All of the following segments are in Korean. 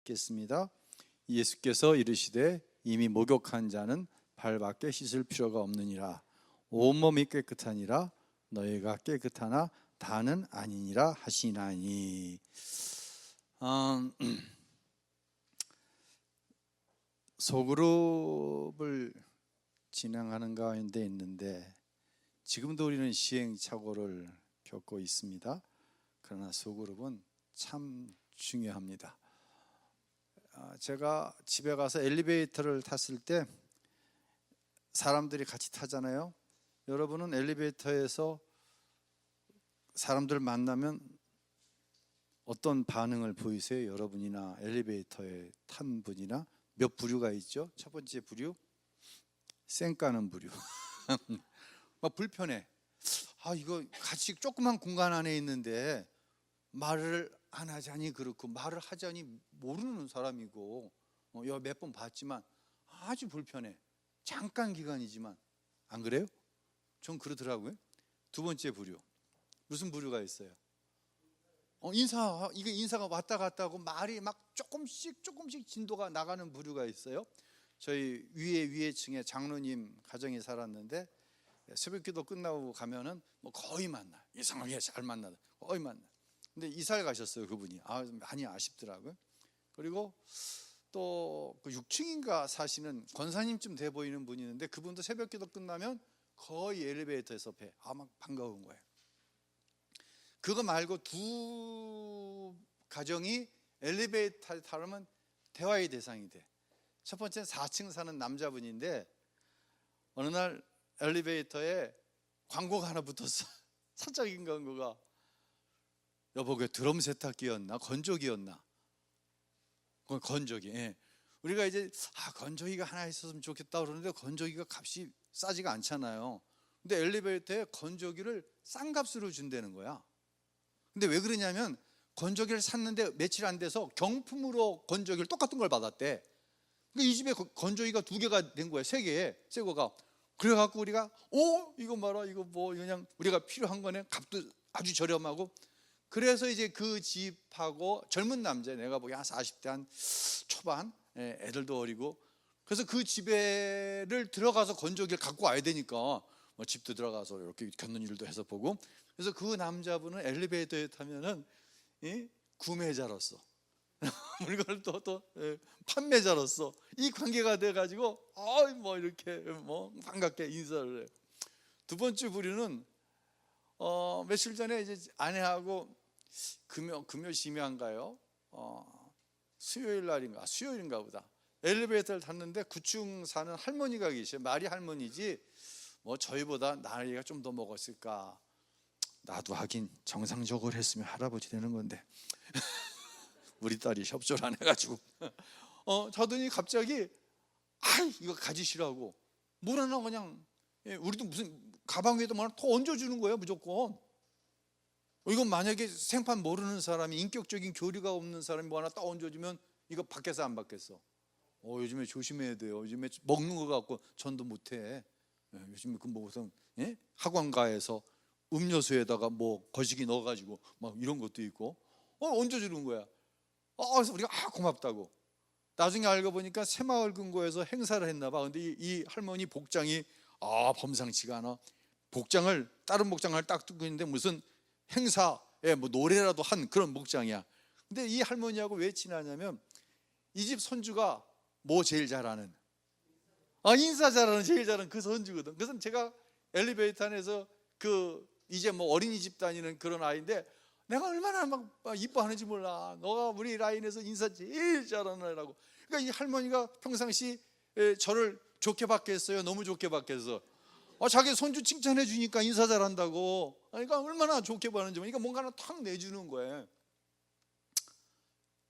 읽겠습니다. 예수께서 이르시되 이미 목욕한 자는 발밖에 씻을 필요가 없느니라. 온몸이 깨끗하니라. 너희가 깨끗하나 다는 아니니라 하시나니. 소그룹을 진행하는 가운데 있는데 지금도 우리는 시행착오를 겪고 있습니다. 그러나 소그룹은 참 중요합니다. 제가 집에 가서 엘리베이터를 탔을 때 사람들이 같이 타잖아요. 여러분은 엘리베이터에서 사람들 만나면 어떤 반응을 보이세요? 여러분이나 엘리베이터에 탄 분이나. 몇 부류가 있죠? 첫 번째 부류, 쌩까는 부류. 막 불편해. 이거 같이 조그만 공간 안에 있는데 말을 안 하자니 그렇고 말을 하자니 모르는 사람이고 몇 번 봤지만 아주 불편해. 잠깐 기간이지만. 안 그래요? 전 그러더라고요. 두 번째 부류, 무슨 부류가 있어요? 인사가 왔다 갔다 하고 말이 막 조금씩 진도가 나가는 부류가 있어요. 저희 위에 층에 장로님 가정이 살았는데 새벽기도 끝나고 가면은 뭐 거의 만나. 이상하게 잘 만나다. 거의 만나. 근데 이사를 가셨어요, 그분이. 많이 아쉽더라고요. 그리고 또 그 6층인가 사시는 권사님쯤 돼 보이는 분이 있는데 그분도 새벽기도 끝나면 거의 엘리베이터에서 뵈. 막 반가운 거예요. 그거 말고 두 가정이 엘리베이터에 타려면 대화의 대상이 돼. 첫 번째는 4층 사는 남자분인데 어느 날 엘리베이터에 광고가 하나 붙었어. 사적인 광고가. 여보, 그 드럼 세탁기였나 건조기였나? 건조기. 예. 우리가 이제 건조기가 하나 있었으면 좋겠다 그러는데 건조기가 값이 싸지가 않잖아요. 근데 엘리베이터에 건조기를 싼 값으로 준다는 거야. 근데 왜 그러냐면 건조기를 샀는데 며칠 안 돼서 경품으로 건조기를 똑같은 걸 받았대. 그러니까 이 집에 건조기가 2개가 된 거야. 3개에 새 거가. 그래갖고 우리가 이거 봐라, 이거 뭐 그냥 우리가 필요한 거네. 값도 아주 저렴하고. 그래서 이제 그 집하고 젊은 남자, 내가 보기엔 한 40대 한 초반, 애들도 어리고, 그래서 그 집에를 들어가서 건조기를 갖고 와야 되니까 뭐 집도 들어가서 이렇게 겪는 일도 해서 보고. 그래서 그 남자분은 엘리베이터에 타면은 구매자로서 물건을 또 판매자로서 이 관계가 돼가지고 뭐 이렇게 뭐 반갑게 인사를 해요. 두 번째 부류는 며칠 전에 이제 아내하고 금요 심야인가요? 수요일인가 보다. 엘리베이터를 탔는데 9층 사는 할머니가 계셔요. 말이 할머니지 뭐 저희보다 나이가 좀 더 먹었을까. 나도 하긴 정상적으로 했으면 할아버지 되는 건데 우리 딸이 협조를 안 해가지고 자더니 갑자기 이거 가지시라고 뭘 하나 그냥 우리도 무슨 가방 위에도 뭐 하나 더 얹어주는 거예요, 무조건. 이건 만약에 생판 모르는 사람이, 인격적인 교류가 없는 사람이 뭐 하나 딱 얹어주면 이거 받겠어 안 받겠어? 요즘에 조심해야 돼요. 요즘에 먹는 거 갖고 전도 못해. 요즘에 그 무슨 학원가에서 음료수에다가 뭐 거시기 넣어가지고 막 이런 것도 있고 얹어주는 거야. 그래서 우리가 고맙다고. 나중에 알고 보니까 새마을금고에서 행사를 했나 봐. 근데 이 할머니 복장이 범상치가 않아. 다른 복장을 딱 듣고 있는데 무슨 행사에 뭐 노래라도 한 그런 복장이야. 근데 이 할머니하고 왜 친하냐면 이 집 손주가 뭐 제일 잘하는? 인사 잘하는, 제일 잘하는 그 손주거든. 그래서 제가 엘리베이터 안에서 이제 뭐 어린이집 다니는 그런 아이인데 내가 얼마나 막 이뻐하는지 몰라. 너가 우리 라인에서 인사 제일 잘하는 애라고. 그러니까 이 할머니가 평상시 저를 좋게 받겠어요? 너무 좋게 받겠어? 자기 손주 칭찬해 주니까 인사 잘한다고. 그러니까 얼마나 좋게 받는지. 그러니까 뭔가 하나 탁 내주는 거예요.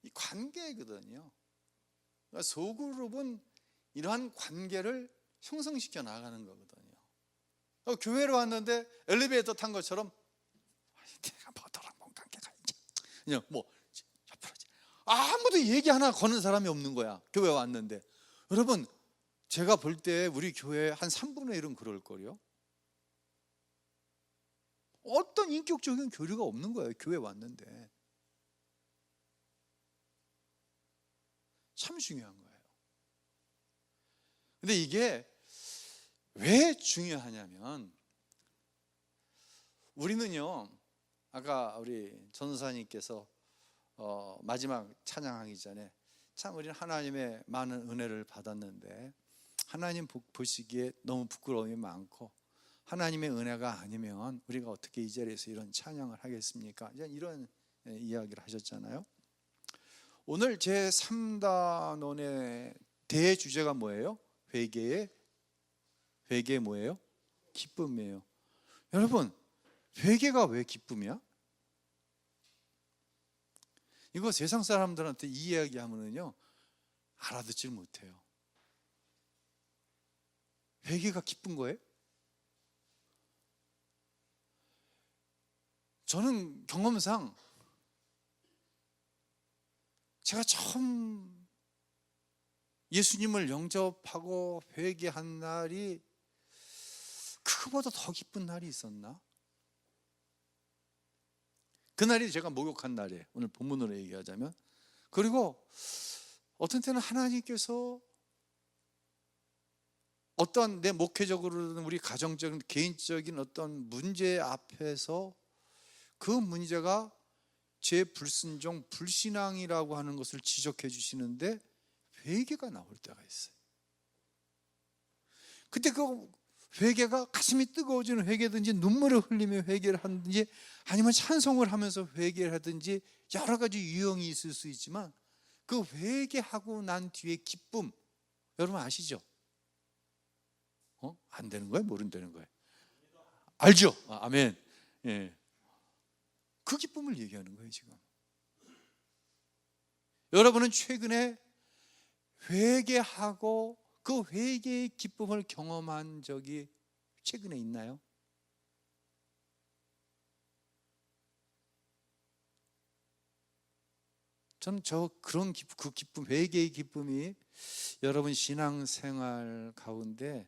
이 관계거든요. 그러니까 소그룹은 이러한 관계를 형성시켜 나가는 거거든요. 교회로 왔는데 엘리베이터 탄 것처럼 내가 뭐더라 뭔 관계가 있지? 그냥 뭐 옆으로 아무도 얘기 하나 거는 사람이 없는 거야. 교회 왔는데. 여러분, 제가 볼 때 우리 교회 한 3분의 1은 그럴 거요. 어떤 인격적인 교류가 없는 거예요. 교회 왔는데. 참 중요한 거예요. 근데 이게 왜 중요하냐면, 우리는요, 아까 우리 전도사님께서 마지막 찬양하기 전에 참 우리는 하나님의 많은 은혜를 받았는데 하나님 보시기에 너무 부끄러움이 많고 하나님의 은혜가 아니면 우리가 어떻게 이 자리에서 이런 찬양을 하겠습니까? 이런 이야기를 하셨잖아요. 오늘 제 3단원의 대주제가 뭐예요? 회개의 뭐예요? 기쁨이에요. 여러분, 회개가 왜 기쁨이야? 이거 세상 사람들한테 이 이야기하면은요 알아듣질 못해요. 회개가 기쁜 거예요? 저는 경험상 제가 처음 예수님을 영접하고 회개한 날이 그거보다 더 기쁜 날이 있었나? 그날이 제가 목욕한 날이에요. 오늘 본문으로 얘기하자면. 그리고 어떤 때는 하나님께서 어떤 내 목회적으로든 우리 가정적인 개인적인 어떤 문제 앞에서 그 문제가 제 불순종, 불신앙이라고 하는 것을 지적해 주시는데 회개가 나올 때가 있어요. 그때 그 회개가 가슴이 뜨거워지는 회개든지 눈물을 흘리며 회개를 하든지 아니면 찬송을 하면서 회개를 하든지 여러 가지 유형이 있을 수 있지만 그 회개하고 난 뒤에 기쁨, 여러분 아시죠? 안 되는 거예요? 모른다는 거예요? 알죠? 아멘. 예. 그 기쁨을 얘기하는 거예요 지금. 여러분은 최근에 회개하고 그 회개의 기쁨을 경험한 적이 최근에 있나요? 저는 그런 그 기쁨, 회개의 기쁨이 여러분 신앙생활 가운데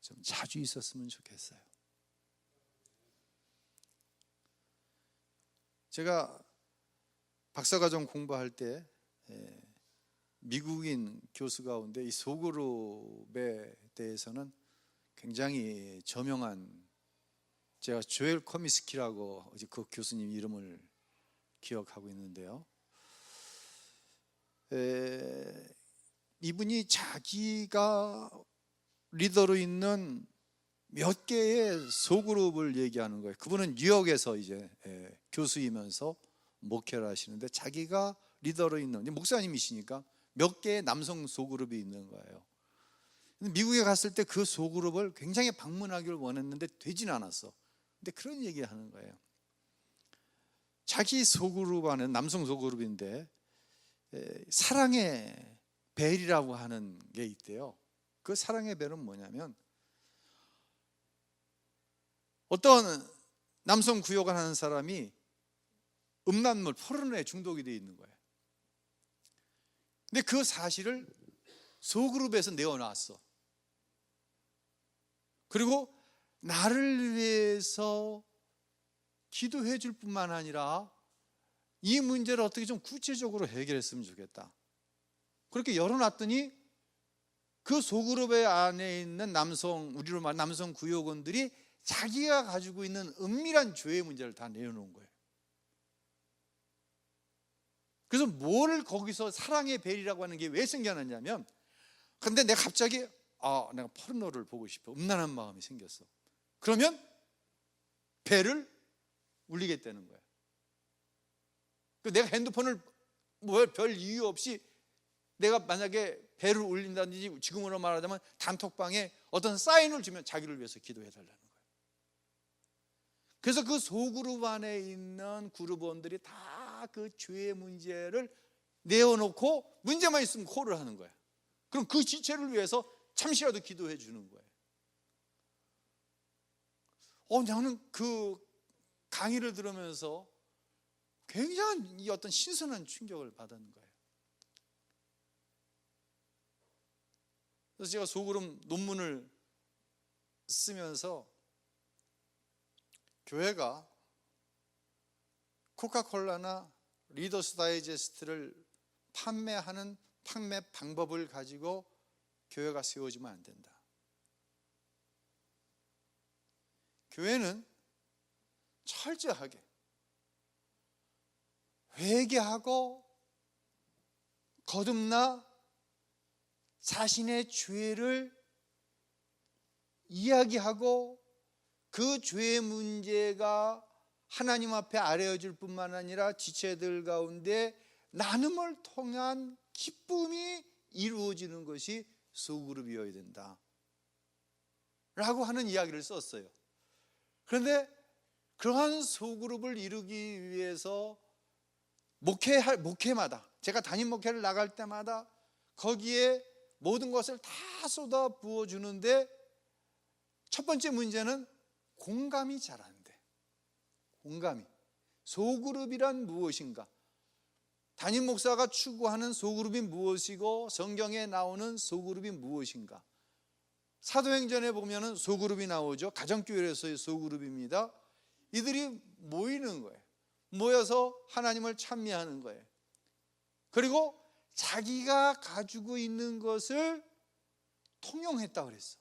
좀 자주 있었으면 좋겠어요. 제가 박사과정 공부할 때 미국인 교수 가운데 이 소그룹에 대해서는 굉장히 저명한, 제가 조엘 커미스키라고 그 교수님 이름을 기억하고 있는데요, 이분이 자기가 리더로 있는 몇 개의 소그룹을 얘기하는 거예요. 그분은 뉴욕에서 이제 교수이면서 목회를 하시는데 자기가 리더로 있는, 목사님이시니까 몇 개의 남성 소그룹이 있는 거예요. 미국에 갔을 때 그 소그룹을 굉장히 방문하기를 원했는데 되진 않았어. 근데 그런 얘기를 하는 거예요. 자기 소그룹 안에 남성 소그룹인데 사랑의 벨이라고 하는 게 있대요. 그 사랑의 벨은 뭐냐면 어떤 남성 구역을 하는 사람이 음란물, 포르노에 중독이 되어 있는 거예요. 근데 그 사실을 소그룹에서 내어놨어. 그리고 나를 위해서 기도해 줄 뿐만 아니라 이 문제를 어떻게 좀 구체적으로 해결했으면 좋겠다. 그렇게 열어놨더니 그 소그룹의 안에 있는 남성, 우리로 말하는 남성 구역원들이 자기가 가지고 있는 은밀한 죄의 문제를 다 내어놓은 거예요. 그래서 뭘 거기서 사랑의 벨이라고 하는 게 왜 생겨났냐면, 근데 내가 갑자기 내가 포르노를 보고 싶어, 음란한 마음이 생겼어. 그러면 벨을 울리겠다는 거야. 내가 핸드폰을 별 이유 없이 내가 만약에 벨을 울린다든지, 지금으로 말하자면 단톡방에 어떤 사인을 주면 자기를 위해서 기도해 달라는 거예요. 그래서 그 소그룹 안에 있는 그룹원들이 다 그 죄의 문제를 내어놓고 문제만 있으면 콜을 하는 거야. 그럼 그 지체를 위해서 잠시라도 기도해 주는 거예요. 나는 그 강의를 들으면서 굉장한 이 어떤 신선한 충격을 받은 거예요. 그래서 제가 소그룹 논문을 쓰면서 교회가 코카콜라나 리더스 다이제스트를 판매하는 판매 방법을 가지고 교회가 세워지면 안 된다. 교회는 철저하게 회개하고 거듭나 자신의 죄를 이야기하고 그 죄의 문제가 하나님 앞에 아뢰어질 뿐만 아니라 지체들 가운데 나눔을 통한 기쁨이 이루어지는 것이 소그룹이어야 된다 라고 하는 이야기를 썼어요. 그런데 그러한 소그룹을 이루기 위해서 목회마다, 제가 담임 목회를 나갈 때마다 거기에 모든 것을 다 쏟아 부어주는데 첫 번째 문제는 공감이 잘 안 돼. 공감이. 소그룹이란 무엇인가? 담임 목사가 추구하는 소그룹이 무엇이고 성경에 나오는 소그룹이 무엇인가? 사도행전에 보면은 소그룹이 나오죠. 가정교회에서의 소그룹입니다. 이들이 모이는 거예요. 모여서 하나님을 찬미하는 거예요. 그리고 자기가 가지고 있는 것을 통용했다고 그랬어.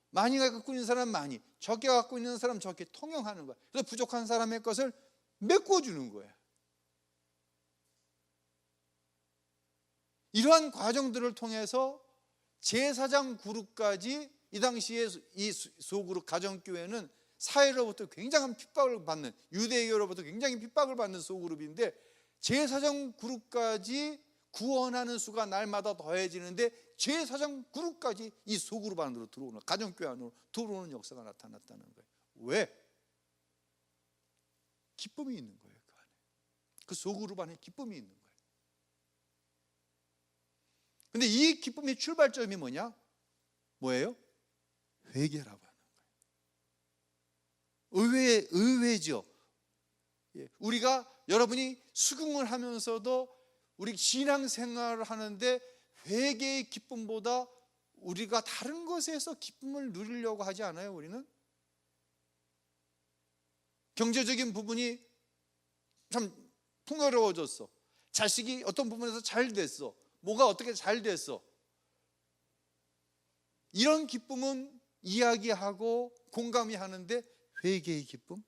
많이 갖고 있는 사람 많이, 적게 갖고 있는 사람 적게 통용하는 거야. 그래서 부족한 사람의 것을 메꿔주는 거야. 이러한 과정들을 통해서 제사장 그룹까지, 이 당시에 이 소그룹 가정교회는 사회로부터 굉장한 핍박을 받는, 유대교로부터 굉장히 핍박을 받는 소그룹인데 제사장 그룹까지 구원하는 수가 날마다 더해지는데 제사장 그룹까지 이 소그룹 안으로 들어오는, 가정교회 안으로 들어오는 역사가 나타났다는 거예요. 왜? 기쁨이 있는 거예요. 그 안에, 그 소그룹 안에 기쁨이 있는 거예요. 근데 이 기쁨의 출발점이 뭐냐? 뭐예요? 회개라고 하는 거예요. 의외죠. 우리가, 여러분이 수긍을 하면서도 우리 신앙생활을 하는데 회개의 기쁨보다 우리가 다른 것에서 기쁨을 누리려고 하지 않아요? 우리는 경제적인 부분이 참 풍요로워졌어. 자식이 어떤 부분에서 잘 됐어. 뭐가 어떻게 잘 됐어. 이런 기쁨은 이야기하고 공감이 하는데 회개의 기쁨,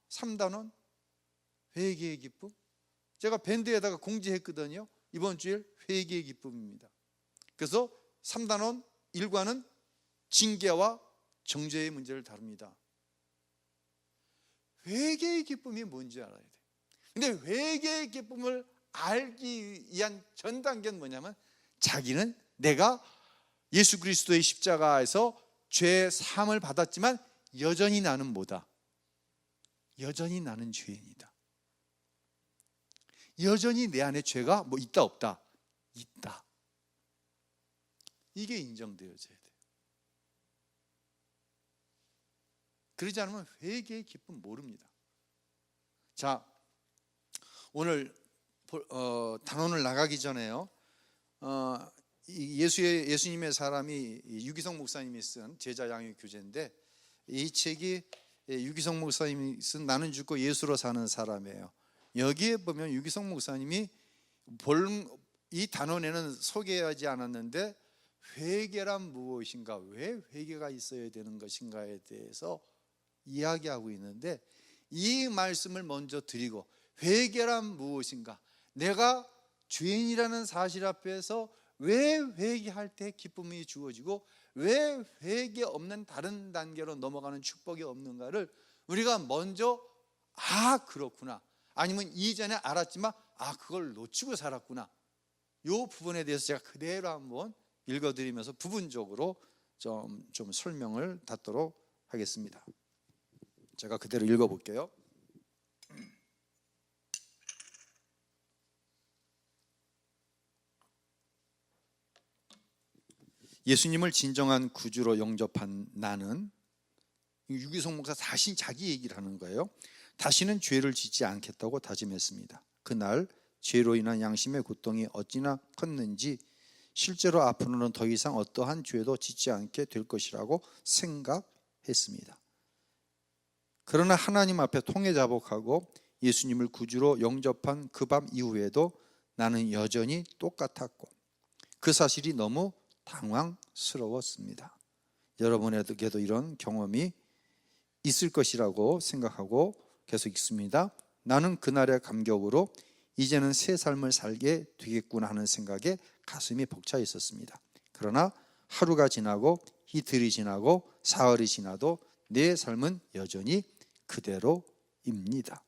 3단원 회개의 기쁨. 제가 밴드에다가 공지했거든요. 이번 주일 회개의 기쁨입니다. 그래서 3단원 1과는 징계와 정죄의 문제를 다룹니다. 회개의 기쁨이 뭔지 알아야 돼요. 근데 회개의 기쁨을 알기 위한 전 단계는 뭐냐면, 자기는 내가 예수 그리스도의 십자가에서 죄 사함을 받았지만 여전히 나는 뭐다? 여전히 나는 죄인이다. 여전히 내 안에 죄가 뭐 있다 없다? 있다. 이게 인정되어져야 돼요. 그러지 않으면 회개의 기쁨 모릅니다. 자, 오늘 단원을 나가기 전에요, 예수님의 사람이 유기성 목사님이 쓴 제자 양육 교재인데, 이 책이 유기성 목사님이 쓴 나는 죽고 예수로 사는 사람이에요. 여기에 보면 유기성 목사님이 이 단원에는 소개하지 않았는데 회개란 무엇인가, 왜 회개가 있어야 되는 것인가에 대해서 이야기하고 있는데, 이 말씀을 먼저 드리고, 회개란 무엇인가, 내가 죄인이라는 사실 앞에서 왜 회개할 때 기쁨이 주어지고 왜 회개 없는 다른 단계로 넘어가는 축복이 없는가를 우리가 먼저, 그렇구나, 아니면 이전에 알았지만 그걸 놓치고 살았구나, 이 부분에 대해서 제가 그대로 한번 읽어드리면서 부분적으로 좀 설명을 받도록 하겠습니다. 제가 그대로 읽어볼게요. 예수님을 진정한 구주로 영접한 나는, 유기성 목사 자기 얘기를 하는 거예요. 다시는 죄를 짓지 않겠다고 다짐했습니다. 그날 죄로 인한 양심의 고통이 어찌나 컸는지 실제로 앞으로는 더 이상 어떠한 죄도 짓지 않게 될 것이라고 생각했습니다. 그러나 하나님 앞에 통회자복하고 예수님을 구주로 영접한 그 밤 이후에도 나는 여전히 똑같았고, 그 사실이 너무 당황스러웠습니다. 여러분에게도 이런 경험이 있을 것이라고 생각하고 계속 읽습니다. 나는 그날의 감격으로 이제는 새 삶을 살게 되겠구나 하는 생각에 가슴이 벅차 있었습니다. 그러나 하루가 지나고 이틀이 지나고 사흘이 지나도 내 삶은 여전히 그대로입니다.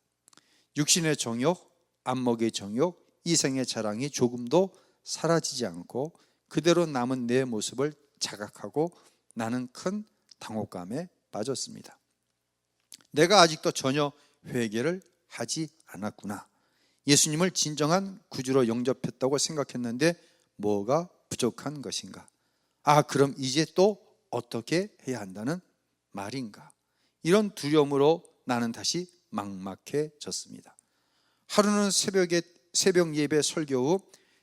육신의 정욕, 안목의 정욕, 이생의 자랑이 조금도 사라지지 않고 그대로 남은 내 모습을 자각하고 나는 큰 당혹감에 빠졌습니다. 내가 아직도 전혀 회개를 하지 않았구나. 예수님을 진정한 구주로 영접했다고 생각했는데 뭐가 부족한 것인가? 그럼 이제 또 어떻게 해야 한다는 말인가? 이런 두려움으로 나는 다시 막막해졌습니다. 하루는 새벽 예배 설교 후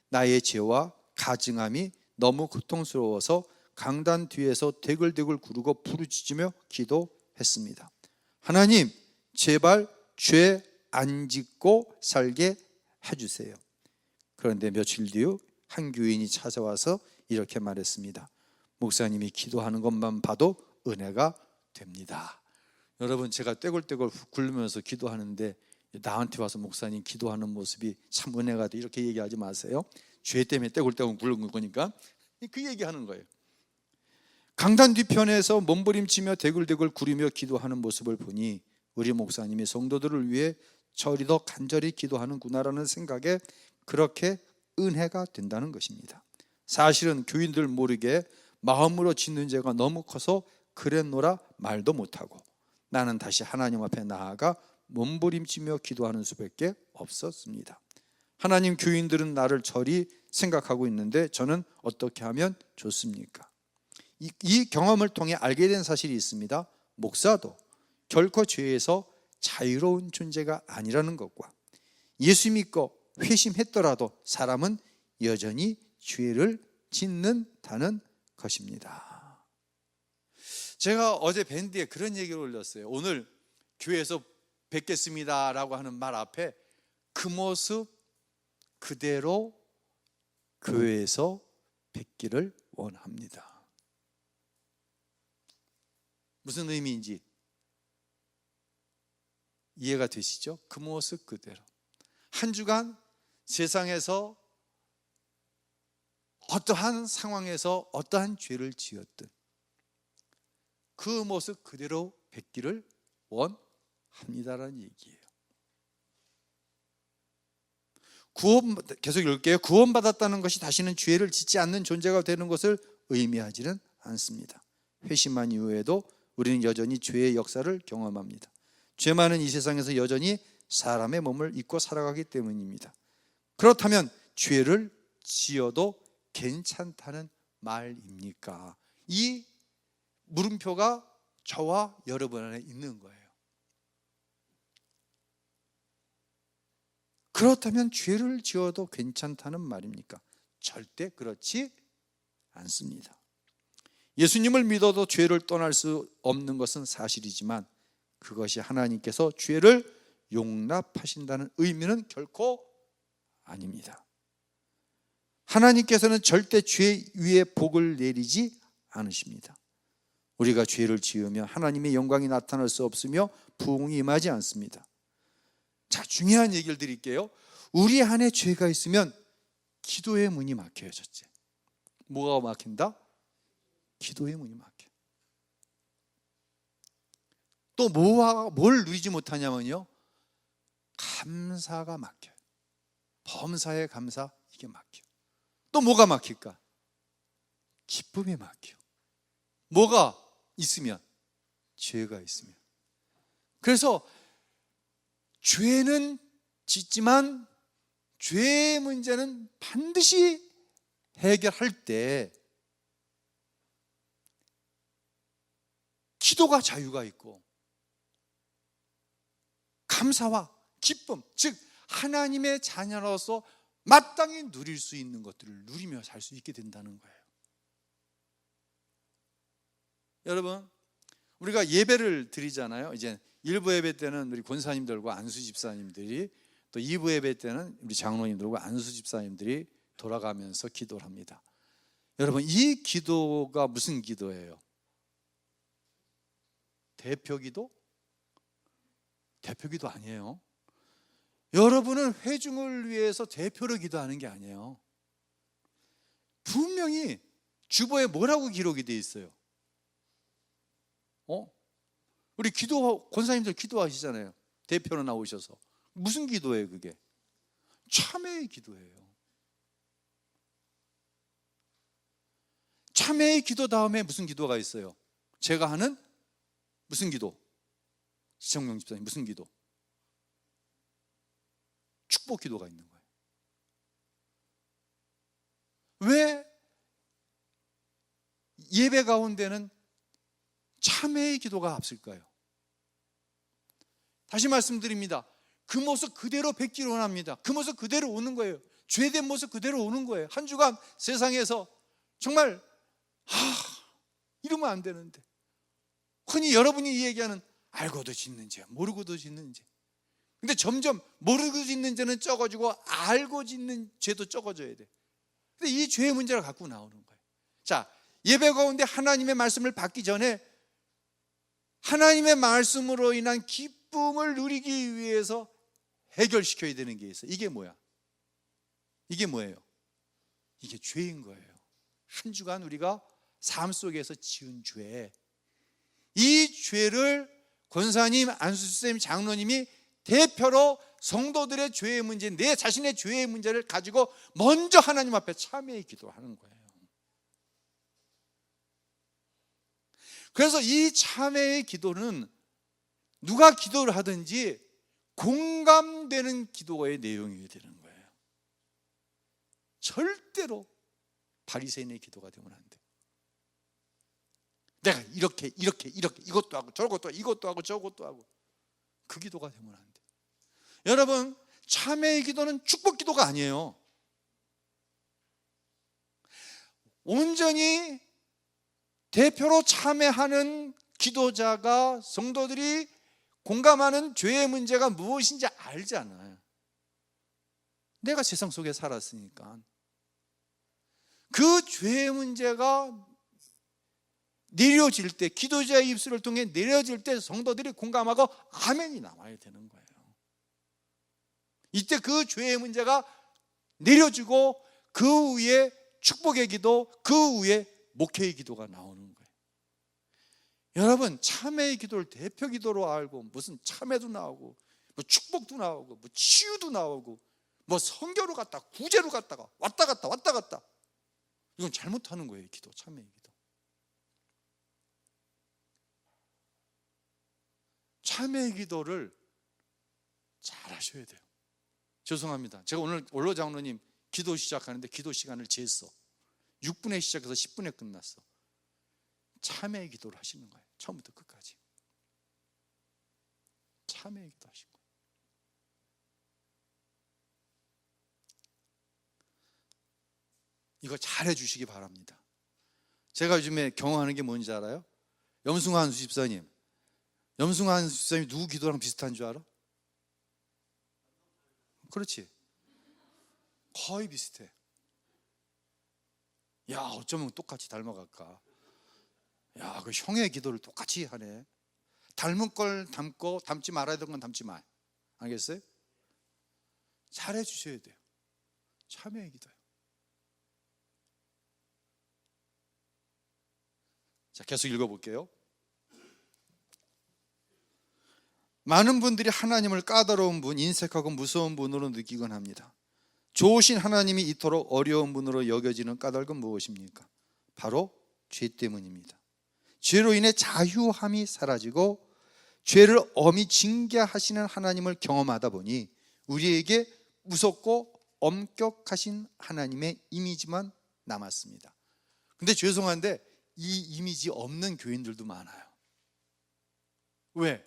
나의 죄와 가증함이 너무 고통스러워서 강단 뒤에서 대글대글 구르고 부르짖으며 기도했습니다. 하나님, 제발 죄 안 짓고 살게 해주세요. 그런데 며칠 뒤 한 교인이 찾아와서 이렇게 말했습니다. 목사님이 기도하는 것만 봐도 은혜가 됩니다. 여러분, 제가 떼굴떼굴 굴면서 기도하는데 나한테 와서 목사님 기도하는 모습이 참 은혜가 돼, 이렇게 얘기하지 마세요. 죄 때문에 떼굴떼굴 굴는 거니까 그 얘기하는 거예요. 강단 뒤편에서 몸부림치며 대굴대굴 구르며 기도하는 모습을 보니 우리 목사님이 성도들을 위해 저리 더 간절히 기도하는구나라는 생각에 그렇게 은혜가 된다는 것입니다. 사실은 교인들 모르게 마음으로 짓는 죄가 너무 커서 그랬노라 말도 못하고 나는 다시 하나님 앞에 나아가 몸부림치며 기도하는 수밖에 없었습니다. 하나님, 교인들은 나를 저리 생각하고 있는데 저는 어떻게 하면 좋습니까? 이 경험을 통해 알게 된 사실이 있습니다. 목사도 결코 죄에서 자유로운 존재가 아니라는 것과 예수 믿고 회심했더라도 사람은 여전히 죄를 짓는다는 것입니다. 제가 어제 밴드에 그런 얘기를 올렸어요. 오늘 교회에서 뵙겠습니다 라고 하는 말 앞에 그 모습 그대로 교회에서 뵙기를 원합니다. 무슨 의미인지 이해가 되시죠? 그 모습 그대로. 한 주간 세상에서 어떠한 상황에서 어떠한 죄를 지었든 그 모습 그대로 뵙기를 원합니다라는 얘기예요. 계속 읽을게요. 구원받았다는 것이 다시는 죄를 짓지 않는 존재가 되는 것을 의미하지는 않습니다. 회심한 이후에도 우리는 여전히 죄의 역사를 경험합니다. 죄 많은 이 세상에서 여전히 사람의 몸을 입고 살아가기 때문입니다. 그렇다면 죄를 지어도 괜찮다는 말입니까? 이 물음표가 저와 여러분 안에 있는 거예요. 그렇다면 죄를 지어도 괜찮다는 말입니까? 절대 그렇지 않습니다. 예수님을 믿어도 죄를 떠날 수 없는 것은 사실이지만 그것이 하나님께서 죄를 용납하신다는 의미는 결코 아닙니다. 하나님께서는 절대 죄 위에 복을 내리지 않으십니다. 우리가 죄를 지으면 하나님의 영광이 나타날 수 없으며 부흥이 임하지 않습니다. 자, 중요한 얘기를 드릴게요. 우리 안에 죄가 있으면 기도의 문이 막혀요. 첫째, 뭐가 막힌다? 기도의 문이 막혀. 또 뭘 누리지 못하냐면요, 감사가 막혀요. 범사의 감사, 이게 막혀. 또 뭐가 막힐까? 기쁨이 막혀. 뭐가 있으면? 죄가 있으면. 그래서 죄는 짓지만 죄의 문제는 반드시 해결할 때 기도가 자유가 있고 감사와 기쁨, 즉 하나님의 자녀로서 마땅히 누릴 수 있는 것들을 누리며 살 수 있게 된다는 거예요. 여러분, 우리가 예배를 드리잖아요. 이제 1부 예배 때는 우리 권사님들과 안수 집사님들이, 또 2부 예배 때는 우리 장로님들과 안수 집사님들이 돌아가면서 기도를 합니다. 여러분, 이 기도가 무슨 기도예요? 대표기도? 대표기도 아니에요. 여러분은 회중을 위해서 대표로 기도하는 게 아니에요. 분명히 주보에 뭐라고 기록이 되어 있어요? 우리 권사님들 기도하시잖아요. 대표로 나오셔서. 무슨 기도예요, 그게? 참회의 기도예요. 참회의 기도 다음에 무슨 기도가 있어요? 제가 하는 무슨 기도? 지정명 집사님, 무슨 기도? 축복 기도가 있는 거예요. 왜 예배 가운데는 참회의 기도가 앞설까요? 다시 말씀드립니다. 그 모습 그대로 뵙기를 원합니다. 그 모습 그대로 오는 거예요. 죄된 모습 그대로 오는 거예요. 한 주간 세상에서 정말 이러면 안 되는데, 흔히 여러분이 얘기하는 알고도 짓는 죄, 모르고도 짓는 죄. 근데 점점 모르고 짓는 죄는 적어지고 알고 짓는 죄도 적어져야 돼. 근데 이 죄의 문제를 갖고 나오는 거예요. 자, 예배 가운데 하나님의 말씀을 받기 전에 하나님의 말씀으로 인한 기쁨을 누리기 위해서 해결시켜야 되는 게 있어요. 이게 뭐야? 이게 뭐예요? 이게 죄인 거예요. 한 주간 우리가 삶 속에서 지은 죄, 이 죄를 권사님, 안수쌤, 장로님이 대표로 성도들의 죄의 문제, 내 자신의 죄의 문제를 가지고 먼저 하나님 앞에 참회의 기도하는 거예요. 그래서 이 참회의 기도는 누가 기도를 하든지 공감되는 기도의 내용이 되는 거예요. 절대로 바리새인의 기도가 되면 안 돼. 내가 이렇게 이것도 하고 저것도 하고 이것도 하고 저것도 하고, 그 기도가 되면 안 돼. 여러분, 참회의 기도는 축복 기도가 아니에요. 온전히 대표로 참회하는 기도자가, 성도들이 공감하는 죄의 문제가 무엇인지 알잖아요. 내가 세상 속에 살았으니까. 그 죄의 문제가 내려질 때, 기도자의 입술을 통해 내려질 때 성도들이 공감하고 아멘이 나와야 되는 거예요. 이때 그 죄의 문제가 내려지고 그 위에 축복의 기도, 그 위에 목회의 기도가 나오는 거예요. 여러분, 참회의 기도를 대표 기도로 알고 무슨 참회도 나오고 뭐 축복도 나오고 뭐 치유도 나오고 뭐 선교로 갔다 구제로 갔다가 왔다 갔다, 이건 잘못하는 거예요. 기도, 참회의 기도. 참회의 기도를 잘 하셔야 돼요. 죄송합니다. 제가 오늘 원로 장로님 기도 시작하는데 기도 시간을 쟀어. 6분에 시작해서 10분에 끝났어. 참회의 기도를 하시는 거예요. 처음부터 끝까지. 참회의 기도 하시는 거예요. 이거 잘 해주시기 바랍니다. 제가 요즘에 경험하는 게 뭔지 알아요? 염승환 수집사님. 염승환 수집사님이 누구 기도랑 비슷한 줄 알아? 그렇지. 거의 비슷해. 야, 어쩌면 똑같이 닮아갈까. 야, 그 형의 기도를 똑같이 하네. 닮은 걸 닮고 닮지 말아야 되는 건 닮지 마. 알겠어요? 잘해 주셔야 돼요. 참회의 기도요. 자, 계속 읽어볼게요. 많은 분들이 하나님을 까다로운 분, 인색하고 무서운 분으로 느끼곤 합니다. 좋으신 하나님이 이토록 어려운 분으로 여겨지는 까닭은 무엇입니까? 바로 죄 때문입니다. 죄로 인해 자유함이 사라지고 죄를 엄히 징계하시는 하나님을 경험하다 보니 우리에게 무섭고 엄격하신 하나님의 이미지만 남았습니다. 근데 죄송한데 이 이미지 없는 교인들도 많아요. 왜?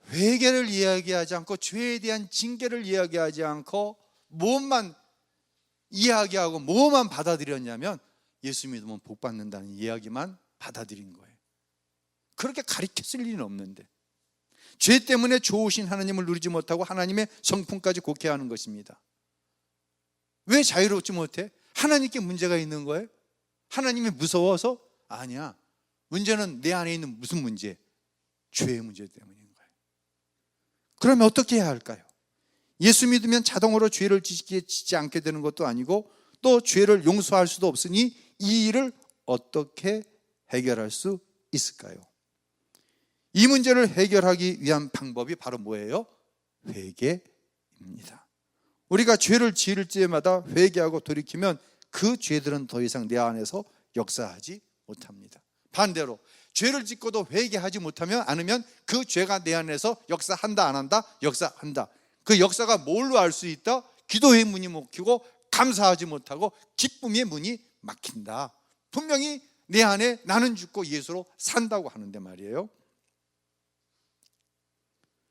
회개를 이야기하지 않고 죄에 대한 징계를 이야기하지 않고 무엇만 이야기하고 무엇만 받아들였냐면 예수 믿으면 복 받는다는 이야기만 받아들인 거예요. 그렇게 가리켰을 일은 없는데 죄 때문에 좋으신 하나님을 누리지 못하고 하나님의 성품까지 곡해하는 것입니다. 왜 자유롭지 못해? 하나님께 문제가 있는 거예요? 하나님이 무서워서? 아니야. 문제는 내 안에 있는 무슨 문제? 죄의 문제 때문인 거예요. 그러면 어떻게 해야 할까요? 예수 믿으면 자동으로 죄를 짓지 않게 되는 것도 아니고 또 죄를 용서할 수도 없으니 이 일을 어떻게 해결할 수 있을까요? 이 문제를 해결하기 위한 방법이 바로 뭐예요? 회개입니다. 우리가 죄를 지을 때마다 회개하고 돌이키면 그 죄들은 더 이상 내 안에서 역사하지 못합니다. 반대로 죄를 짓고도 회개하지 못하면 않으면 그 죄가 내 안에서 역사한다 안 한다? 역사한다. 그 역사가 뭘로 알 수 있다? 기도의 문이 막히고 감사하지 못하고 기쁨의 문이 막힌다. 분명히 내 안에 나는 죽고 예수로 산다고 하는데 말이에요.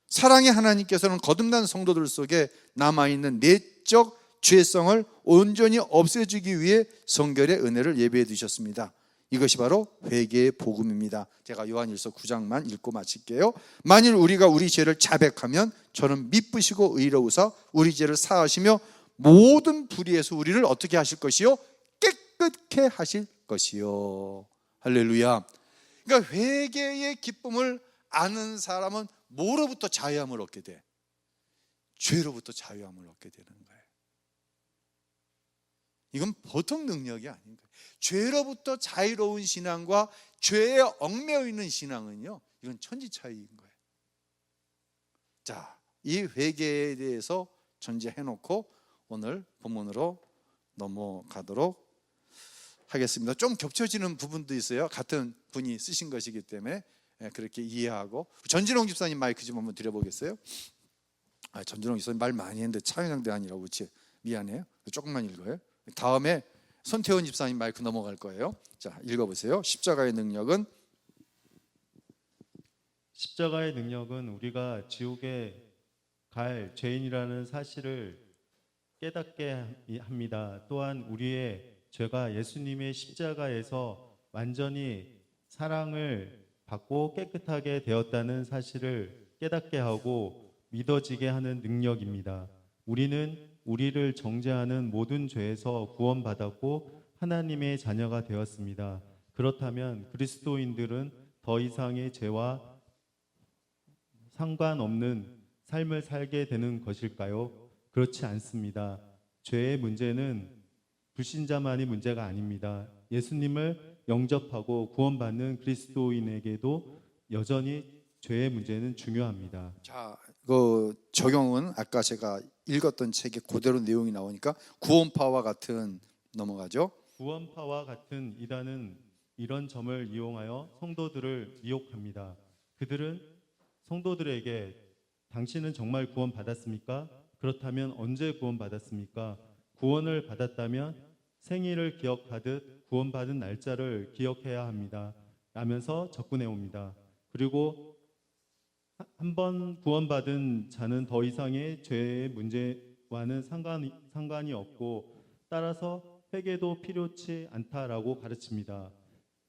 사랑의 하나님께서는 거듭난 성도들 속에 남아있는 내적 죄성을 온전히 없애주기 위해 성결의 은혜를 예배해 두셨습니다. 이것이 바로 회개의 복음입니다. 제가 요한일서 9장만 읽고 마칠게요. 만일 우리가 우리 죄를 자백하면 저는 미쁘시고 의로우사 우리 죄를 사하시며 모든 불의에서 우리를 어떻게 하실 것이요? 깨끗게 하실 것이요. 할렐루야. 그러니까 회개의 기쁨을 아는 사람은 뭐로부터 자유함을 얻게 돼? 죄로부터 자유함을 얻게 되는 거예요. 이건 보통 능력이 아닌 거예요. 죄로부터 자유로운 신앙과 죄에 얽매여 있는 신앙은요, 이건 천지 차이인 거예요. 자, 이 회개에 대해서 전제해놓고 오늘 본문으로 넘어가도록 하겠습니다. 좀 겹쳐지는 부분도 있어요. 같은 분이 쓰신 것이기 때문에 그렇게 이해하고. 전진홍 집사님 마이크 좀 한번 드려보겠어요? 전진홍 집사님 말 많이 했는데 차연양대 아니라고. 그치? 미안해요. 조금만 읽어요. 다음에 손태원 집사님 마이크 넘어갈 거예요. 자, 읽어보세요. 십자가의 능력은 우리가 지옥에 갈 죄인이라는 사실을 깨닫게 합니다. 또한 우리의 죄가 예수님의 십자가에서 완전히 사랑을 받고 깨끗하게 되었다는 사실을 깨닫게 하고 믿어지게 하는 능력입니다. 우리는 우리를 정죄하는 모든 죄에서 구원받았고 하나님의 자녀가 되었습니다. 그렇다면 그리스도인들은 더 이상의 죄와 상관없는 삶을 살게 되는 것일까요? 그렇지 않습니다. 죄의 문제는 불신자만이 문제가 아닙니다. 예수님을 영접하고 구원받는 그리스도인에게도 여전히 죄의 문제는 중요합니다. 자, 그 적용은 아까 제가 읽었던 책에 그대로 내용이 나오니까 구원파와 같은 넘어가죠. 구원파와 같은 이단은 이런 점을 이용하여 성도들을 미혹합니다. 그들은 성도들에게 당신은 정말 구원받았습니까? 그렇다면 언제 구원받았습니까? 구원을 받았다면 생일을 기억하듯 구원받은 날짜를 기억해야 합니다. 라면서 접근해 옵니다. 그리고 한 번 구원받은 자는 더 이상의 죄의 문제와는 상관이 없고 따라서 회개도 필요치 않다라고 가르칩니다.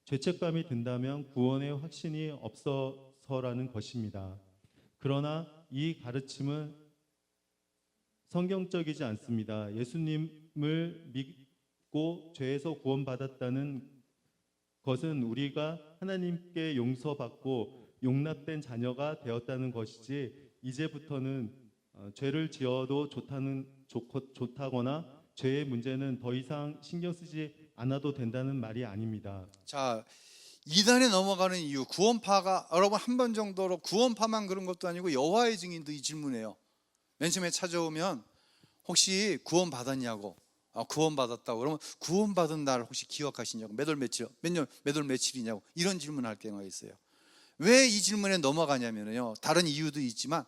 죄책감이 든다면 구원의 확신이 없어서라는 것입니다. 그러나 이 가르침은 성경적이지 않습니다. 예수님을 믿고 죄에서 구원받았다는 것은 우리가 하나님께 용서받고 용납된 자녀가 되었다는 것이지 이제부터는 죄를 지어도 좋다거나 죄의 문제는 더 이상 신경 쓰지 않아도 된다는 말이 아닙니다. 자, 이단에 넘어가는 이유, 구원파가 여러분 한 번 정도로 구원파만 그런 것도 아니고 여호와의 증인도 이 질문해요. 맨 처음에 찾아오면 혹시 구원받았냐고. 구원받았다고. 그러면 구원받은 날 혹시 기억하시냐고. 몇 월 며칠이냐고. 이런 질문을 할 경우가 있어요. 왜 이 질문에 넘어가냐면요, 다른 이유도 있지만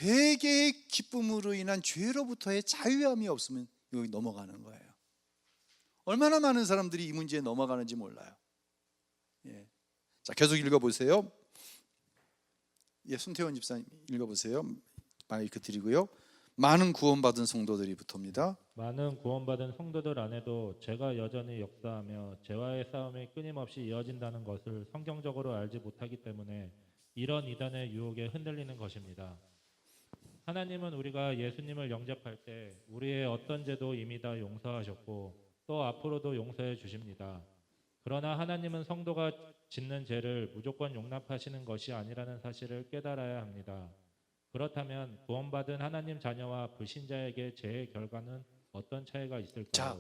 회개의 기쁨으로 인한 죄로부터의 자유함이 없으면 여기 넘어가는 거예요. 얼마나 많은 사람들이 이 문제에 넘어가는지 몰라요. 예. 자, 계속 읽어보세요. 예, 손태원 집사님 읽어보세요. 마이크 드리고요. 많은 구원받은 성도들이 붙습니다. 많은 구원받은 성도들 안에도 죄가 여전히 역사하며 죄와의 싸움이 끊임없이 이어진다는 것을 성경적으로 알지 못하기 때문에 이런 이단의 유혹에 흔들리는 것입니다. 하나님은 우리가 예수님을 영접할 때 우리의 어떤 죄도 이미 다 용서하셨고 또 앞으로도 용서해 주십니다. 그러나 하나님은 성도가 짓는 죄를 무조건 용납하시는 것이 아니라는 사실을 깨달아야 합니다. 그렇다면 구원받은 하나님 자녀와 불신자에게 죄의 결과는 어떤 차이가 있을까요?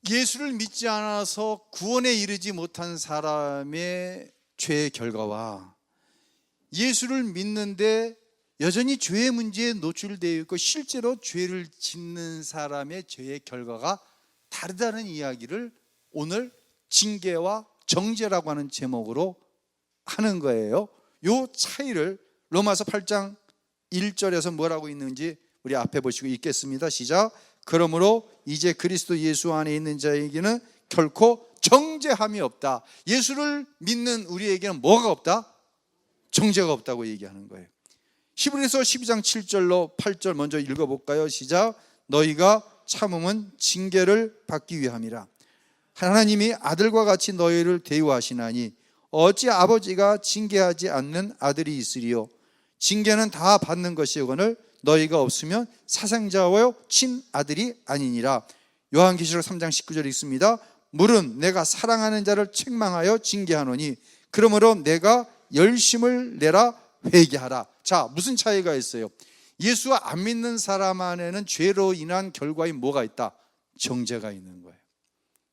예수를 믿지 않아서 구원에 이르지 못한 사람의 죄의 결과와 예수를 믿는데 여전히 죄의 문제에 노출되어 있고 실제로 죄를 짓는 사람의 죄의 결과가 다르다는 이야기를 오늘 징계와 정죄라고 하는 제목으로 하는 거예요. 이 차이를 로마서 8장 1절에서 뭐라고 있는지 우리 앞에 보시고 읽겠습니다. 시작. 그러므로 이제 그리스도 예수 안에 있는 자에게는 결코 정죄함이 없다. 예수를 믿는 우리에게는 뭐가 없다? 정죄가 없다고 얘기하는 거예요. 히브리서 12장 7절로 8절 먼저 읽어볼까요? 시작. 너희가 참음은 징계를 받기 위함이라. 하나님이 아들과 같이 너희를 대우하시나니 어찌 아버지가 징계하지 않는 아들이 있으리요. 징계는 다 받는 것이거늘 너희가 없으면 사생자와 친아들이 아니니라. 요한계시록 3장 19절 읽습니다. 물은 내가 사랑하는 자를 책망하여 징계하노니 그러므로 내가 열심을 내라 회개하라. 자, 무슨 차이가 있어요? 예수 안 믿는 사람 안에는 죄로 인한 결과에 뭐가 있다? 정죄가 있는 거예요.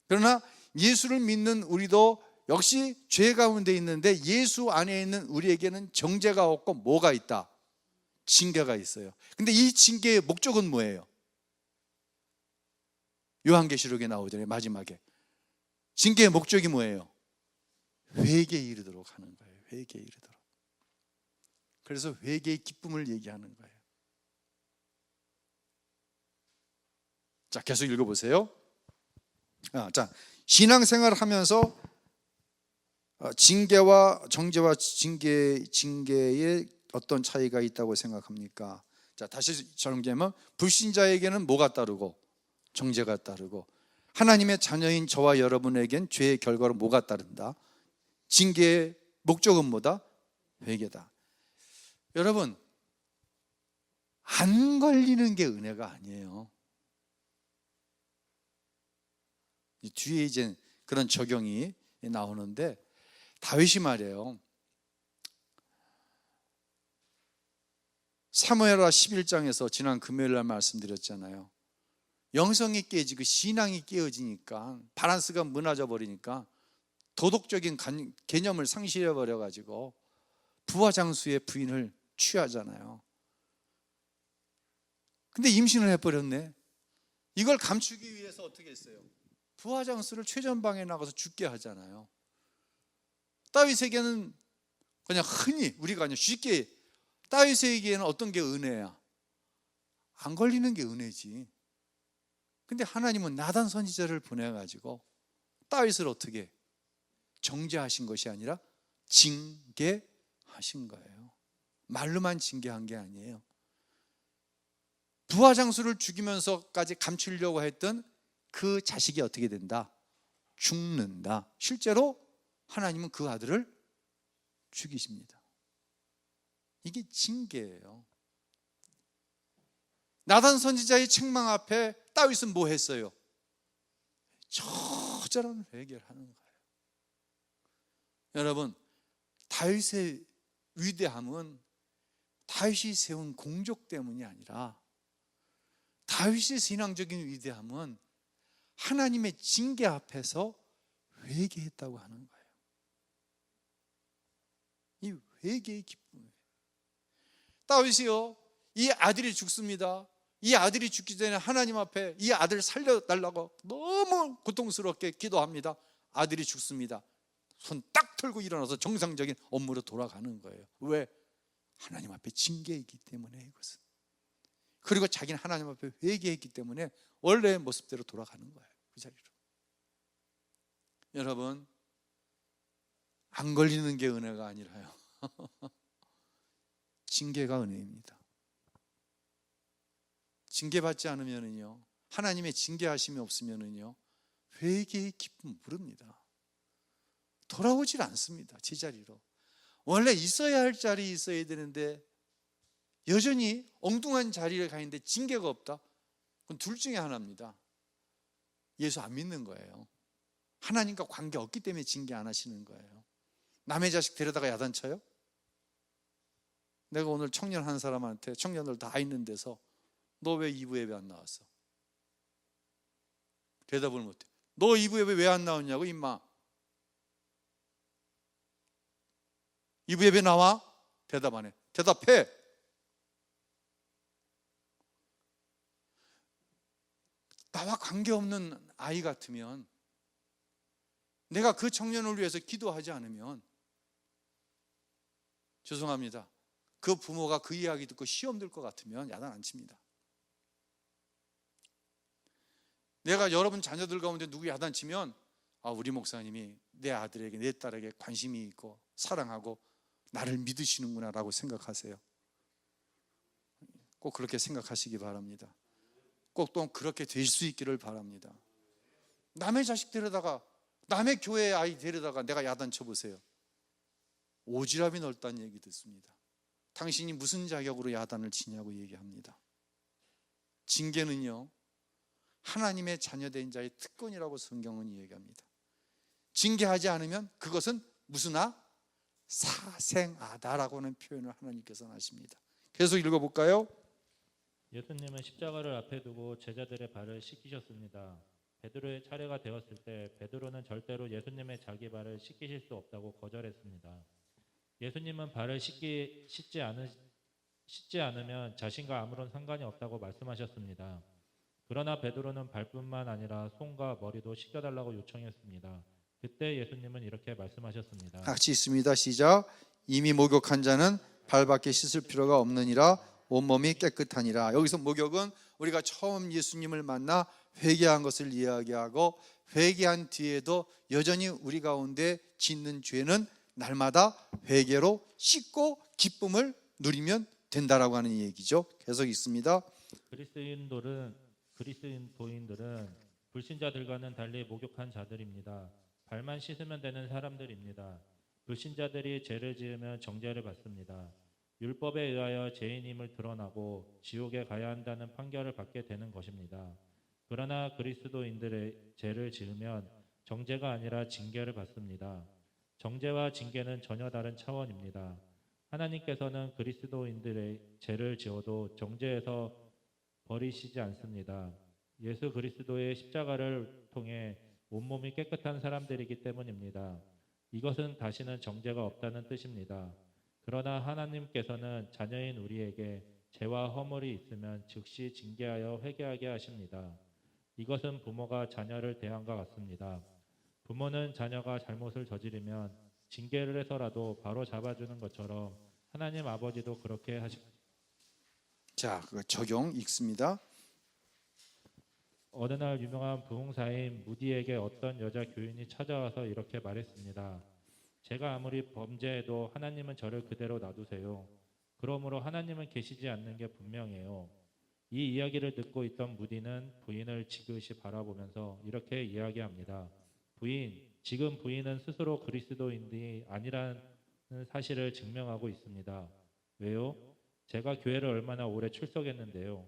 그러나 예수를 믿는 우리도 역시 죄 가운데 있는데 예수 안에 있는 우리에게는 정죄가 없고 뭐가 있다? 징계가 있어요. 근데 이 징계의 목적은 뭐예요? 요한계시록에 나오잖아요. 마지막에 징계의 목적이 뭐예요? 회개에 이르도록 하는 거예요. 회개에 이르도록. 그래서 회개의 기쁨을 얘기하는 거예요. 자, 계속 읽어보세요. 자, 신앙생활을 하면서 징계와 정죄와 징계에 어떤 차이가 있다고 생각합니까? 자, 다시 정리하면 불신자에게는 뭐가 따르고 정죄가 따르고 하나님의 자녀인 저와 여러분에겐 죄의 결과로 뭐가 따른다? 징계의 목적은 뭐다? 회개다. 여러분, 안 걸리는 게 은혜가 아니에요. 뒤에 이제 그런 적용이 나오는데 다윗이 말이에요. 사무엘하 11장에서 지난 금요일 날 말씀드렸잖아요. 영성이 깨지고 신앙이 깨어지니까 바란스가 무너져 버리니까 도덕적인 개념을 상실해 버려 가지고 부하장수의 부인을 취하잖아요. 근데 임신을 해버렸네. 이걸 감추기 위해서 어떻게 했어요? 부하장수를 최전방에 나가서 죽게 하잖아요. 다윗에게는 그냥 흔히 우리가 그냥 쉽게 다윗에게는 어떤 게 은혜야? 안 걸리는 게 은혜지. 근데 하나님은 나단 선지자를 보내가지고 다윗을 어떻게 정죄하신 것이 아니라 징계하신 거예요. 말로만 징계한 게 아니에요. 부하장수를 죽이면서까지 감추려고 했던 그 자식이 어떻게 된다? 죽는다. 실제로 하나님은 그 아들을 죽이십니다. 이게 징계예요. 나단 선지자의 책망 앞에 다윗은 뭐 했어요? 처절한 회개를 하는 거예요. 여러분, 다윗의 위대함은 다윗이 세운 공적 때문이 아니라 다윗의 신앙적인 위대함은 하나님의 징계 앞에서 회개했다고 하는 거예요. 이 회개의 기쁨이에요. 다윗이요, 이 아들이 죽습니다. 이 아들이 죽기 전에 하나님 앞에 이 아들 살려달라고 너무 고통스럽게 기도합니다. 아들이 죽습니다. 손 딱 털고 일어나서 정상적인 업무로 돌아가는 거예요. 왜? 하나님 앞에 징계이기 때문에 이것은. 그리고 자기는 하나님 앞에 회개했기 때문에 원래의 모습대로 돌아가는 거예요. 그 자리로. 여러분, 안 걸리는 게 은혜가 아니라요. 징계가 은혜입니다. 징계받지 않으면은요, 하나님의 징계하심이 없으면은요, 회개의 기쁨 모릅니다. 돌아오질 않습니다. 제자리로. 원래 있어야 할 자리에 있어야 되는데 여전히 엉뚱한 자리를 가 있는데 징계가 없다? 그건 둘 중에 하나입니다. 예수 안 믿는 거예요. 하나님과 관계 없기 때문에 징계 안 하시는 거예요. 남의 자식 데려다가 야단쳐요? 내가 오늘 청년 한 사람한테, 청년들 다 있는 데서 너 왜 2부 예배 안 나왔어? 대답을 못해. 너 2부 예배 왜 안 나왔냐고 임마. 2부 예배 나와? 대답 안 해. 대답해. 나와 관계없는 아이 같으면, 내가 그 청년을 위해서 기도하지 않으면, 죄송합니다, 그 부모가 그 이야기 듣고 시험 들 것 같으면 야단 안 칩니다. 내가 여러분 자녀들 가운데 누구 야단 치면, 우리 목사님이 내 아들에게, 내 딸에게 관심이 있고 사랑하고 나를 믿으시는구나 라고 생각하세요. 꼭 그렇게 생각하시기 바랍니다. 꼭 또 그렇게 될 수 있기를 바랍니다. 남의 자식 데려다가, 남의 교회 아이 데려다가 내가 야단 쳐보세요. 오지랖이 넓다는 얘기 듣습니다. 당신이 무슨 자격으로 야단을 치냐고 얘기합니다. 징계는요, 하나님의 자녀된 자의 특권이라고 성경은 이야기합니다. 징계하지 않으면 그것은 무슨 사생아다라고 하는 표현을 하나님께서는 하십니다. 계속 읽어볼까요? 예수님은 십자가를 앞에 두고 제자들의 발을 씻기셨습니다. 베드로의 차례가 되었을 때 베드로는 절대로 예수님의 자기 발을 씻기실 수 없다고 거절했습니다. 예수님은 발을 씻지 않으면 자신과 아무런 상관이 없다고 말씀하셨습니다. 그러나 베드로는 발뿐만 아니라 손과 머리도 씻겨달라고 요청했습니다. 그때 예수님은 이렇게 말씀하셨습니다. 같이 있습니다. 시작. 이미 목욕한 자는 발밖에 씻을 필요가 없느니라. 온몸이 깨끗하니라. 여기서 목욕은 우리가 처음 예수님을 만나 회개한 것을 이야기하고, 회개한 뒤에도 여전히 우리 가운데 짓는 죄는 날마다 회개로 씻고 기쁨을 누리면 된다라고 하는 얘기죠. 계속 있습니다. 그리스도인들은 불신자들과는 달리 목욕한 자들입니다. 발만 씻으면 되는 사람들입니다. 불신자들이 죄를 지으면 정죄를 받습니다. 율법에 의하여 죄인임을 드러나고 지옥에 가야 한다는 판결을 받게 되는 것입니다. 그러나 그리스도인들의 죄를 지으면 정죄가 아니라 징계를 받습니다. 정죄와 징계는 전혀 다른 차원입니다. 하나님께서는 그리스도인들의 죄를 지어도 정죄에서 버리시지 않습니다. 예수 그리스도의 십자가를 통해 온몸이 깨끗한 사람들이기 때문입니다. 이것은 다시는 정죄가 없다는 뜻입니다. 그러나 하나님께서는 자녀인 우리에게 죄와 허물이 있으면 즉시 징계하여 회개하게 하십니다. 이것은 부모가 자녀를 대함과 같습니다. 부모는 자녀가 잘못을 저지르면 징계를 해서라도 바로 잡아주는 것처럼 하나님 아버지도 그렇게 하십니다. 자, 그 적용 읽습니다. 어느 날 유명한 부흥사인 무디에게 어떤 여자 교인이 찾아와서 이렇게 말했습니다. 제가 아무리 범죄해도 하나님은 저를 그대로 놔두세요. 그러므로 하나님은 계시지 않는 게 분명해요. 이 이야기를 듣고 있던 무디는 부인을 지그시 바라보면서 이렇게 이야기합니다. 부인, 지금 부인은 스스로 그리스도인이 아니라는 사실을 증명하고 있습니다. 왜요? 제가 교회를 얼마나 오래 출석했는데요.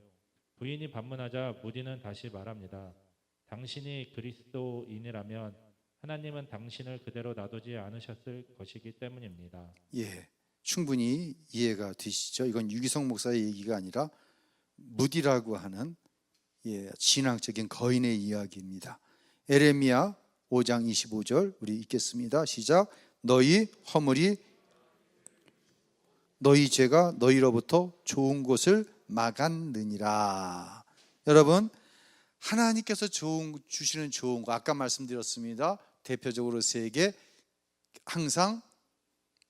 부인이 반문하자 무디는 다시 말합니다. 당신이 그리스도인이라면 하나님은 당신을 그대로 놔두지 않으셨을 것이기 때문입니다. 예, 충분히 이해가 되시죠? 이건 유기성 목사의 얘기가 아니라 무디라고 하는 신앙적인 거인의 이야기입니다. 에레미야 5장 25절 우리 읽겠습니다. 시작. 너희 허물이 너희 죄가 너희로부터 좋은 곳을 막았느니라. 여러분, 하나님께서 주시는 좋은 거 아까 말씀드렸습니다. 대표적으로 3개, 항상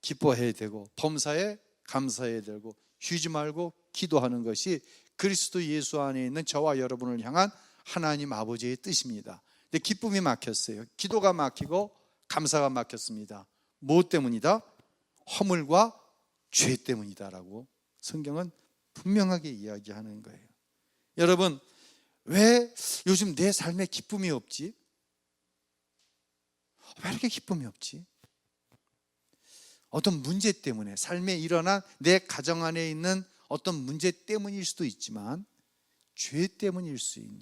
기뻐해야 되고 범사에 감사해야 되고 쉬지 말고 기도하는 것이 그리스도 예수 안에 있는 저와 여러분을 향한 하나님 아버지의 뜻입니다. 근데 기쁨이 막혔어요. 기도가 막히고 감사가 막혔습니다. 무엇 때문이다? 허물과 죄 때문이다라고 성경은 분명하게 이야기하는 거예요. 여러분, 왜 요즘 내 삶에 기쁨이 없지? 왜 이렇게 기쁨이 없지? 어떤 문제 때문에, 삶에 일어난 내 가정 안에 있는 어떤 문제 때문일 수도 있지만 죄 때문일 수 있는,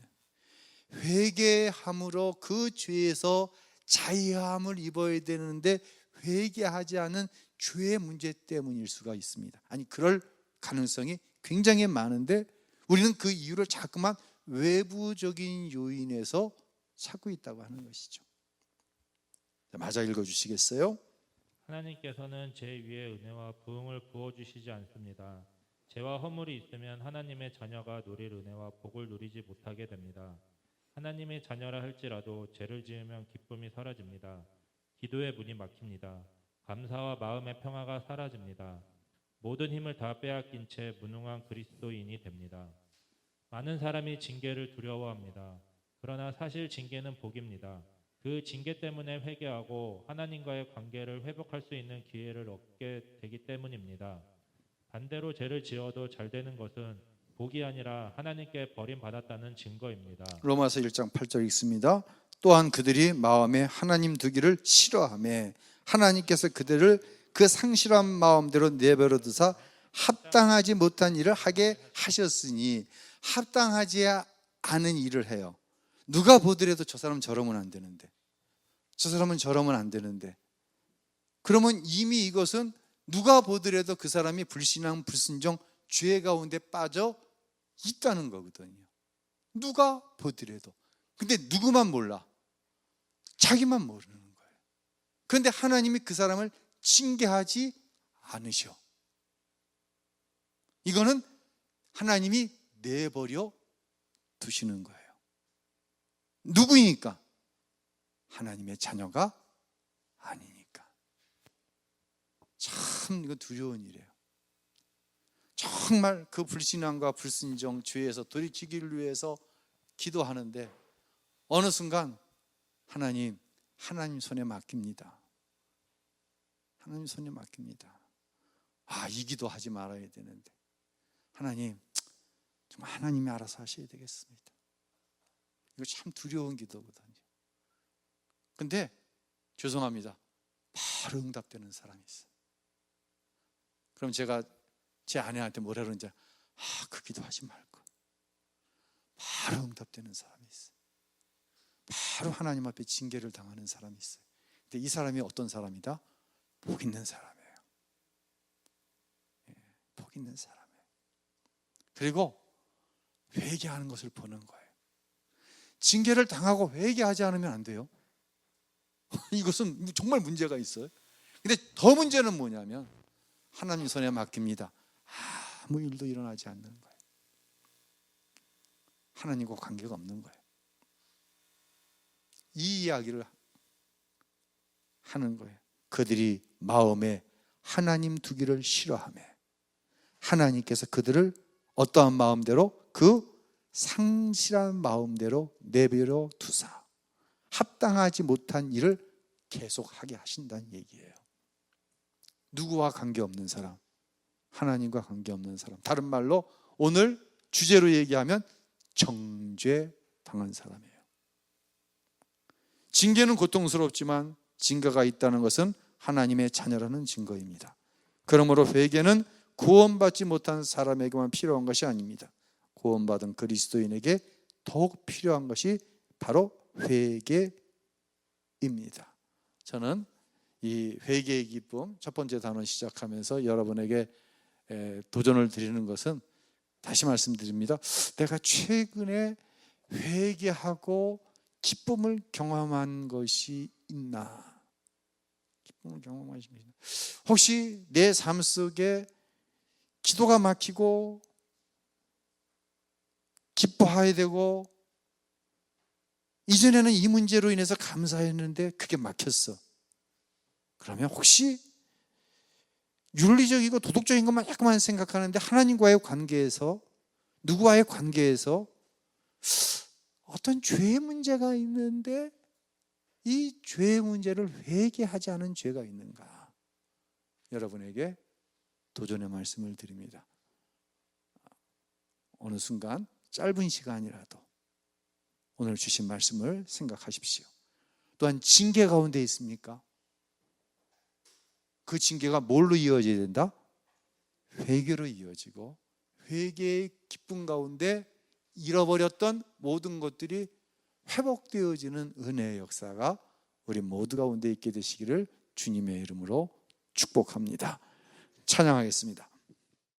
회개함으로 그 죄에서 자의함을 입어야 되는데 회개하지 않은 죄의 문제 때문일 수가 있습니다. 아니, 그럴 가능성이 굉장히 많은데 우리는 그 이유를 자꾸만 외부적인 요인에서 찾고 있다고 하는 것이죠. 맞아 읽어주시겠어요? 하나님께서는 제 위에 은혜와 부흥을 부어주시지 않습니다. 죄와 허물이 있으면 하나님의 자녀가 누릴 은혜와 복을 누리지 못하게 됩니다. 하나님의 자녀라 할지라도 죄를 지으면 기쁨이 사라집니다. 기도의 문이 막힙니다. 감사와 마음의 평화가 사라집니다. 모든 힘을 다 빼앗긴 채 무능한 그리스도인이 됩니다. 많은 사람이 징계를 두려워합니다. 그러나 사실 징계는 복입니다. 그 징계 때문에 회개하고 하나님과의 관계를 회복할 수 있는 기회를 얻게 되기 때문입니다. 반대로 죄를 지어도 잘 되는 것은 복이 아니라 하나님께 버림받았다는 증거입니다. 로마서 1장 8절 읽습니다. 또한 그들이 마음에 하나님 두기를 싫어하며 하나님께서 그들을 그 상실한 마음대로 내버려 두사 합당하지 못한 일을 하게 하셨으니, 합당하지 않은 일을 해요. 누가 보더라도 저 사람은 저러면 안 되는데, 저 사람은 저러면 안 되는데, 그러면 이미 이것은 누가 보더라도 그 사람이 불신앙, 불순종, 죄 가운데 빠져 있다는 거거든요. 누가 보더라도. 근데 누구만 몰라? 자기만 모르는 거예요. 그런데 하나님이 그 사람을 징계하지 않으셔. 이거는 하나님이 내버려 두시는 거예요. 누구이니까? 하나님의 자녀가 아니니까. 참 이거 두려운 일이에요. 정말 그 불신앙과 불순종, 죄에서 돌이키기를 위해서 기도하는데 어느 순간 하나님 손에 맡깁니다. 하나님 손에 맡깁니다. 이 기도하지 말아야 되는데, 하나님 정말 하나님이 알아서 하셔야 되겠습니다. 이거 참 두려운 기도거든요. 근데 죄송합니다, 바로 응답되는 사람이 있어요. 그럼 제가 제 아내한테 뭐라 그러는지, 그 기도하지 말고. 바로 응답되는 사람이 있어요. 바로 하나님 앞에 징계를 당하는 사람이 있어요. 근데 이 사람이 어떤 사람이다? 복 있는 사람이에요. 복 있는 사람이에요. 그리고 회개하는 것을 보는 거예요. 징계를 당하고 회개하지 않으면 안 돼요. 이것은 정말 문제가 있어요. 근데 더 문제는 뭐냐면 하나님 손에 맡깁니다. 아무 일도 일어나지 않는 거예요. 하나님과 관계가 없는 거예요. 이 이야기를 하는 거예요. 그들이 마음에 하나님 두기를 싫어하며 하나님께서 그들을 어떠한 마음대로? 그 상실한 마음대로 내버려 두사 합당하지 못한 일을 계속하게 하신다는 얘기예요. 누구와 관계없는 사람, 하나님과 관계없는 사람, 다른 말로 오늘 주제로 얘기하면 정죄 당한 사람이에요. 징계는 고통스럽지만 징계가 있다는 것은 하나님의 자녀라는 증거입니다. 그러므로 회개는 구원받지 못한 사람에게만 필요한 것이 아닙니다. 구원받은 그리스도인에게 더욱 필요한 것이 바로 회개입니다. 저는 이 회개의 기쁨 첫 번째 단원 시작하면서 여러분에게 도전을 드리는 것은, 다시 말씀드립니다, 내가 최근에 회개하고 기쁨을 경험한 것이 있나? 기쁨을 경험하신 것이 있나? 혹시 내 삶 속에 기도가 막히고 기뻐해야 되고, 이전에는 이 문제로 인해서 감사했는데 그게 막혔어. 그러면 혹시 윤리적이고 도덕적인 것만 약간만 생각하는데 하나님과의 관계에서, 누구와의 관계에서 어떤 죄의 문제가 있는데 이 죄의 문제를 회개하지 않은 죄가 있는가? 여러분에게 도전의 말씀을 드립니다. 어느 순간 짧은 시간이라도 오늘 주신 말씀을 생각하십시오. 또한 징계 가운데 있습니까? 그 징계가 뭘로 이어져야 된다? 회개로 이어지고, 회개의 기쁨 가운데 잃어버렸던 모든 것들이 회복되어지는 은혜의 역사가 우리 모두 가운데 있게 되시기를 주님의 이름으로 축복합니다. 찬양하겠습니다.